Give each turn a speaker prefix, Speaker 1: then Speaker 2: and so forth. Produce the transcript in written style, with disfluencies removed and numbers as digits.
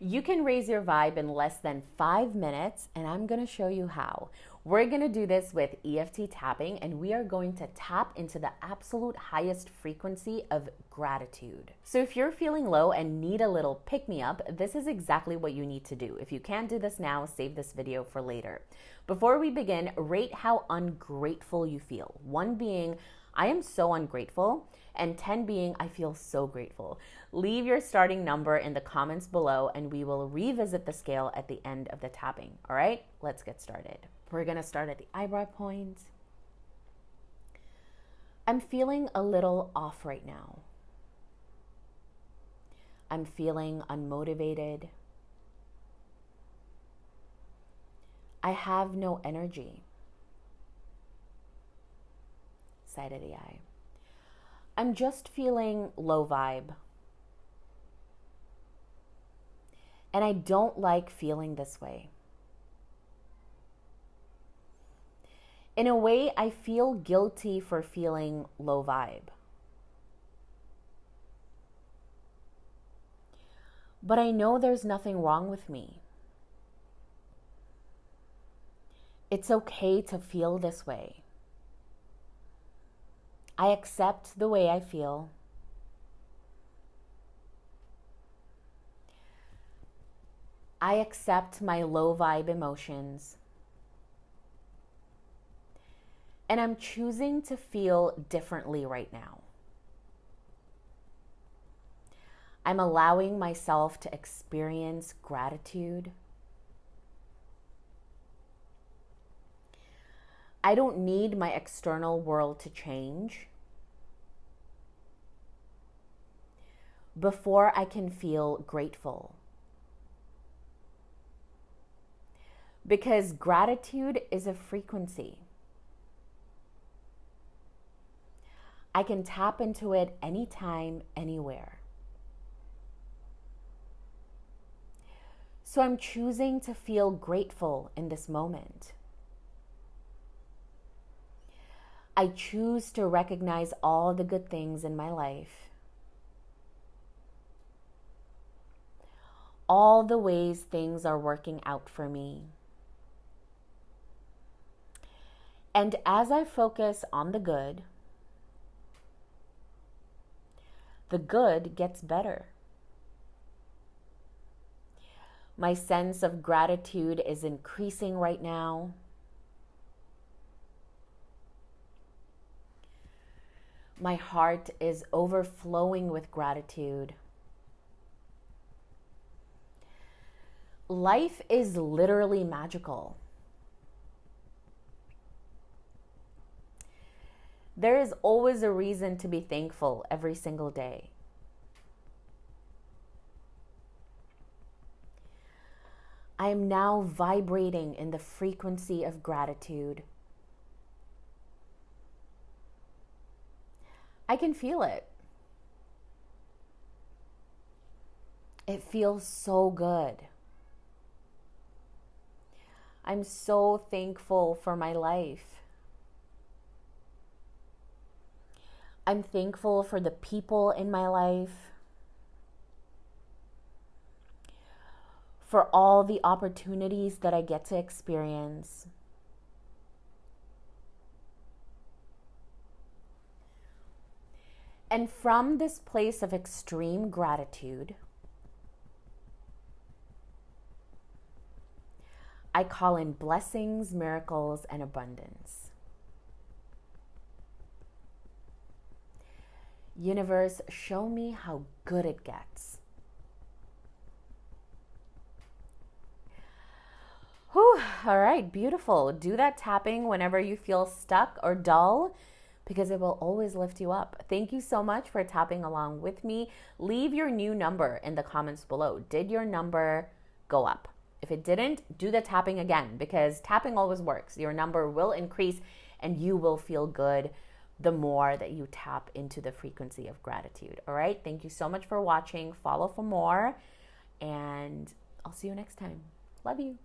Speaker 1: You can raise your vibe in less than 5 minutes, and I'm gonna show you how. We're gonna do this with EFT tapping, and we are going to tap into the absolute highest frequency of gratitude. So if you're feeling low and need a little pick-me-up, this is exactly what you need to do. If you can't do this now, save this video for later. Before we begin, rate how ungrateful you feel. 1 being, I am so ungrateful, and 10 being, I feel so grateful. Leave your starting number in the comments below, and we will revisit the scale at the end of the tapping. All right, let's get started. We're gonna start at the eyebrow point. I'm feeling a little off right now. I'm feeling unmotivated. I have no energy. Side of the eye. I'm just feeling low vibe. And I don't like feeling this way. In a way, I feel guilty for feeling low vibe. But I know there's nothing wrong with me. It's okay to feel this way. I accept the way I feel. I accept my low vibe emotions. And I'm choosing to feel differently right now. I'm allowing myself to experience gratitude. I don't need my external world to change before I can feel grateful. Because gratitude is a frequency. I can tap into it anytime, anywhere. So I'm choosing to feel grateful in this moment. I choose to recognize all the good things in my life. All the ways things are working out for me. And as I focus on the good gets better. My sense of gratitude is increasing right now. My heart is overflowing with gratitude. Life is literally magical. There is always a reason to be thankful every single day. I am now vibrating in the frequency of gratitude. I can feel it. It feels so good. I'm so thankful for my life. I'm thankful for the people in my life, for all the opportunities that I get to experience. And from this place of extreme gratitude, I call in blessings, miracles, and abundance. Universe, show me how good it gets. Whew, all right, beautiful. Do that tapping whenever you feel stuck or dull, because it will always lift you up. Thank you so much for tapping along with me. Leave your new number in the comments below. Did your number go up? If it didn't, do the tapping again, because tapping always works. Your number will increase and you will feel good the more that you tap into the frequency of gratitude. All right. Thank you so much for watching. Follow for more, and I'll see you next time. Love you.